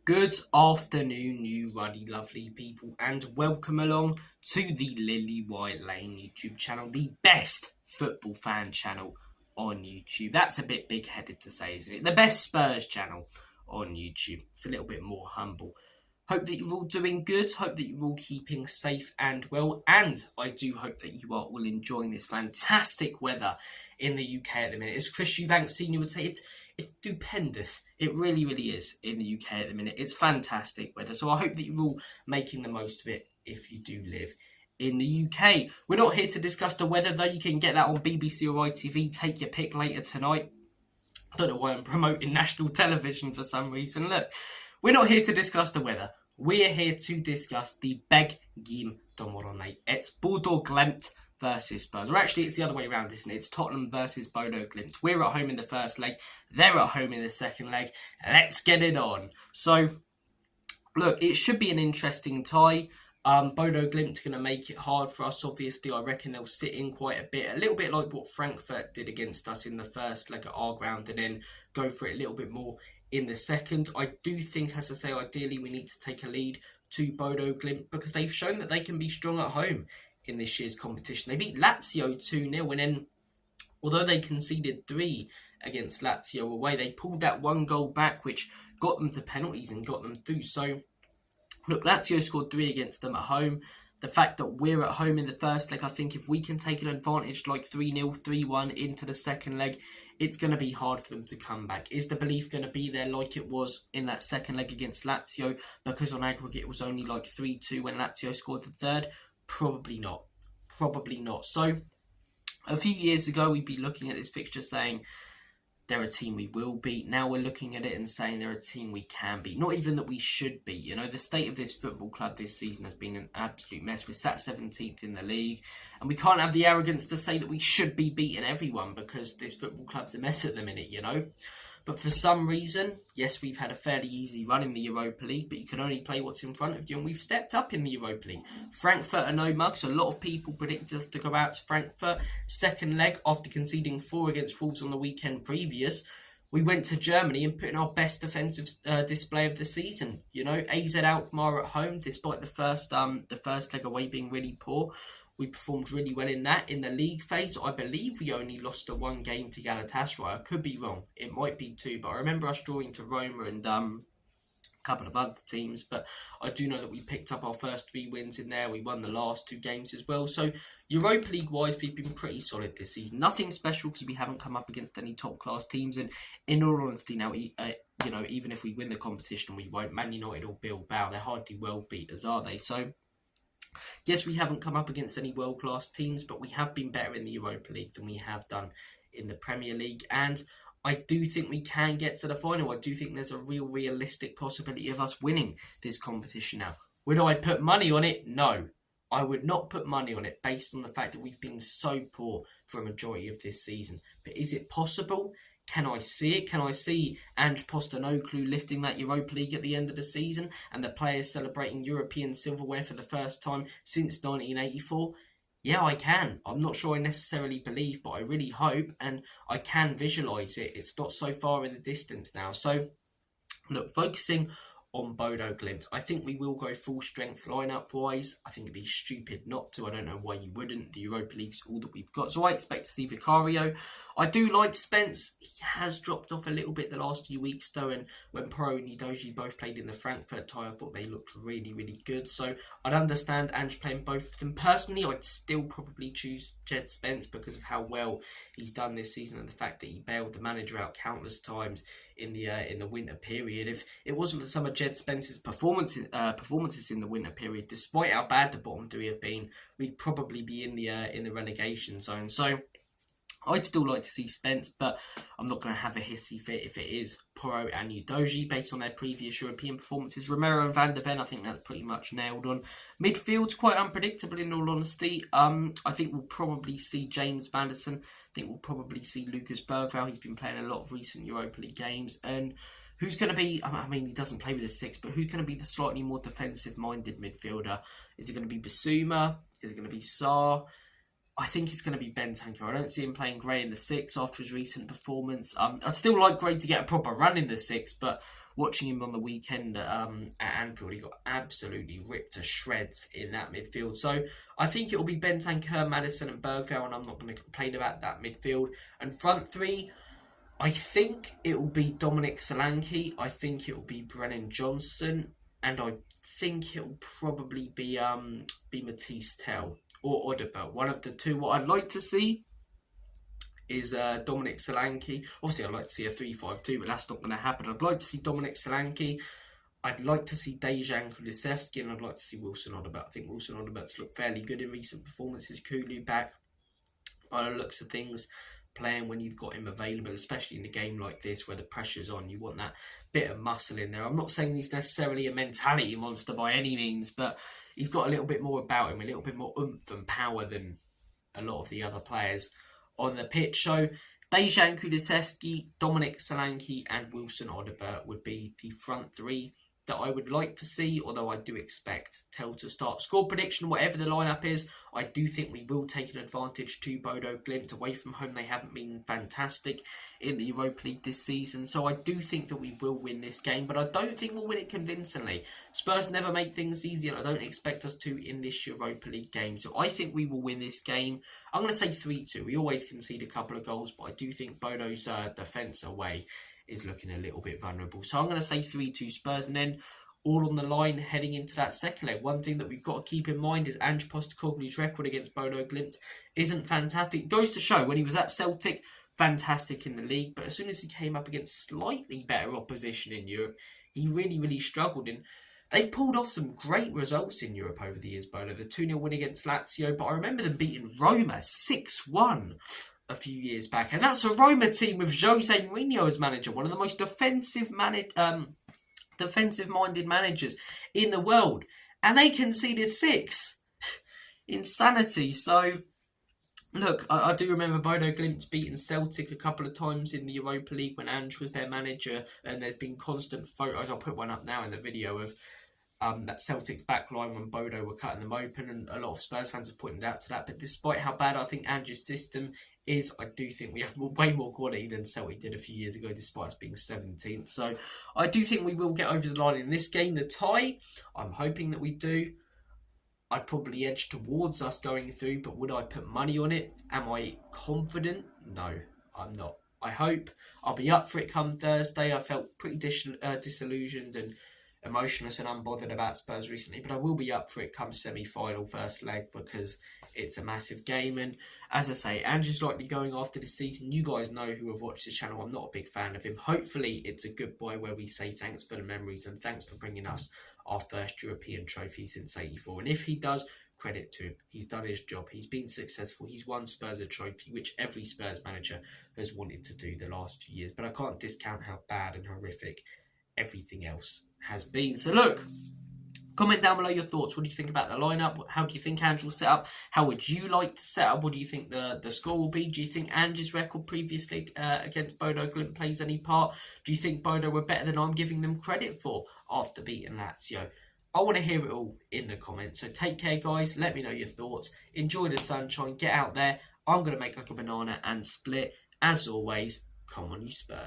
Good afternoon, you ruddy lovely people, and welcome along to the Lilywhite Lane YouTube channel, the best football fan channel on YouTube. That's a bit big-headed to say, isn't it? The best Spurs channel on YouTube. It's a little bit more humble. Hope that you're all doing good. Hope that you're all keeping safe and well. And I do hope that you are all enjoying this fantastic weather in the UK at the minute. As Chris Eubanks Senior would say, it's stupendous. It really, really is in the UK at the minute. It's fantastic weather. So I hope that you're all making the most of it if you do live in the UK. We're not here to discuss the weather, though. You can get that on BBC or ITV. Take your pick later tonight. I don't know why I'm promoting national television for some reason. Look, we're not here to discuss the weather. We're here to discuss the big game tomorrow night. It's Bodo Glimt versus Spurs. Or actually, it's the other way around, isn't it? It's Tottenham versus Bodo Glimt. We're at home in the first leg. They're at home in the second leg. Let's get it on. So, look, it should be an interesting tie. Bodo Glimt are going to make it hard for us, obviously. I reckon they'll sit in quite a bit. A little bit like what Frankfurt did against us in the first leg at our ground, and then go for it a little bit more in the second. I do think, as I say, ideally we need to take a lead to Bodo Glimt because they've shown that they can be strong at home in this year's competition. They beat Lazio 2-0, and then although they conceded 3 against Lazio away, they pulled that one goal back, which got them to penalties and got them through. So, look, Lazio scored 3 against them at home. The fact that we're at home in the first leg, I think if we can take an advantage like 3-0, 3-1 into the second leg, it's going to be hard for them to come back. Is the belief going to be there like it was in that second leg against Lazio? Because on aggregate it was only like 3-2 when Lazio scored the third? Probably not. Probably not. So, a few years ago we'd be looking at this fixture saying, they're a team we will beat. Now we're looking at it and saying they're a team we can beat. Not even that we should beat. You know, the state of this football club this season has been an absolute mess. We're sat 17th in the league. And we can't have the arrogance to say that we should be beating everyone because this football club's a mess at the minute, you know. But for some reason, yes, we've had a fairly easy run in the Europa League, but you can only play what's in front of you, and we've stepped up in the Europa League. Frankfurt are no mugs. A lot of people predicted us to go out to Frankfurt. Second leg, after conceding 4 against Wolves on the weekend previous, we went to Germany and put in our best defensive display of the season. You know, AZ Alkmaar at home, despite the first leg away being really poor. We performed really well in that. In the league phase, I believe we only lost a 1 game to Galatasaray. I could be wrong. It might be 2, but I remember us drawing to Roma and a couple of other teams. But I do know that we picked up our first 3 wins in there. We won the last 2 games as well. So Europa League-wise, we've been pretty solid this season. Nothing special because we haven't come up against any top-class teams. And in all honesty now, you know, even if we win the competition, we won't. Man United or Bilbao, they're hardly well beaters, are they? So, yes, we haven't come up against any world-class teams, but we have been better in the Europa League than we have done in the Premier League. And I do think we can get to the final. I do think there's a realistic possibility of us winning this competition now. Would I put money on it? No. I would not put money on it based on the fact that we've been so poor for a majority of this season. But is it possible? Can I see it? Can I see Ange Postecoglou lifting that Europa League at the end of the season and the players celebrating European silverware for the first time since 1984? Yeah, I can. I'm not sure I necessarily believe, but I really hope, and I can visualise it. It's not so far in the distance now. So, look, focusing on Bodo Glimt, I think we will go full strength lineup wise. I think it'd be stupid not to. I don't know why you wouldn't. The Europa League's all that we've got. So I expect to see Vicario. I do like Spence. He has dropped off a little bit the last few weeks though, and when Porro and Udogie both played in the Frankfurt tie, I thought they looked really, really good. So I'd understand Ange playing both of them. Personally, I'd still probably choose Jed Spence because of how well he's done this season and the fact that he bailed the manager out countless times in the winter period. If it wasn't for some of Jed Spence's performances in the winter period, despite how bad the bottom 3 have been, we'd probably be in the relegation zone. So I'd still like to see Spence, but I'm not going to have a hissy fit if it is Porro and Udogie based on their previous European performances. Romero and Van der Ven, I think that's pretty much nailed on. Midfield's quite unpredictable in all honesty. I think we'll probably see James Maddison. I think we'll probably see Lucas Bergvall. He's been playing a lot of recent Europa League games. And who's going to be, I mean, he doesn't play with a 6, but who's going to be the slightly more defensive-minded midfielder? Is it going to be Basuma? Is it going to be Sarr? I think it's going to be Bentancur. I don't see him playing Gray in the 6 after his recent performance. I'd still like Gray to get a proper run in the 6, but watching him on the weekend at Anfield, he got absolutely ripped to shreds in that midfield. So I think it will be Bentancur, Maddison and Bergvall, and I'm not going to complain about that midfield. And front three, I think it will be Dominic Solanke, I think it will be Brennan Johnson, and I think it will probably be Matisse Tell or Odebert, one of the two. What I'd like to see is Dominic Solanke. Obviously, I'd like to see a 3-5-2, but that's not going to happen. I'd like to see Dominic Solanke. I'd like to see Dejan Kulusevski, and I'd like to see Wilson Odebert. I think Wilson Odebert's looked fairly good in recent performances. Kulu back by the looks of things, playing when you've got him available, especially in a game like this where the pressure's on. You want that bit of muscle in there. I'm not saying he's necessarily a mentality monster by any means, but he's got a little bit more about him, a little bit more oomph and power than a lot of the other players on the pitch. So Dejan Kulusevski, Dominic Solanke and Wilson Odebert would be the front three that I would like to see, although I do expect Tell to start. Score prediction, whatever the lineup is, I do think we will take an advantage to Bodo Glimt. Away from home, they haven't been fantastic in the Europa League this season, so I do think that we will win this game, but I don't think we'll win it convincingly. Spurs never make things easy, and I don't expect us to in this Europa League game, so I think we will win this game. I'm going to say 3-2. We always concede a couple of goals, but I do think Bodo's defence away is looking a little bit vulnerable. So I'm going to say 3-2 Spurs, and then all on the line heading into that second leg. One thing that we've got to keep in mind is Ange Postecoglou's record against Bodo Glimt isn't fantastic. It goes to show when he was at Celtic, fantastic in the league, but as soon as he came up against slightly better opposition in Europe, he really struggled. And they've pulled off some great results in Europe over the years, Bodo. The 2-0 win against Lazio, but I remember them beating Roma 6-1 a few years back, and that's a Roma team with Jose Mourinho as manager, one of the most defensive-minded managers in the world, and they conceded 6. Insanity. So look, I do remember Bodo Glimt beating Celtic a couple of times in the Europa League when Ange was their manager, and there's been constant photos. I'll put one up now in the video of that Celtic backline when Bodo were cutting them open, and a lot of Spurs fans have pointed out to that. But despite how bad I think Ange's system is, I do think we have way more quality than Celtic did a few years ago, despite us being 17th. So I do think we will get over the line in this game. The tie, I'm hoping that we do. I'd probably edge towards us going through, but would I put money on it? Am I confident? No, I'm not. I hope I'll be up for it come Thursday. I felt pretty disillusioned and emotionless and unbothered about Spurs recently, but I will be up for it come semi-final first leg because it's a massive game. And as I say, Ange's likely going after this season. You guys know who have watched this channel, I'm not a big fan of him. Hopefully it's a goodbye where we say thanks for the memories and thanks for bringing us our first European trophy since '84. And if he does, credit to him. He's done his job. He's been successful. He's won Spurs a trophy, which every Spurs manager has wanted to do the last few years. But I can't discount how bad and horrific everything else has been. So look, comment down below your thoughts. What do you think about the lineup? How do you think Ange will set up? How would you like to set up? What do you think the score will be? Do you think Ange's record previously against Bodo Glimt plays any part? Do you think Bodo were better than I'm giving them credit for after beating Lazio? I want to hear it all in the comments. So take care, guys. Let me know your thoughts. Enjoy the sunshine. Get out there. I'm going to make like a banana and split. As always, come on, you Spurs.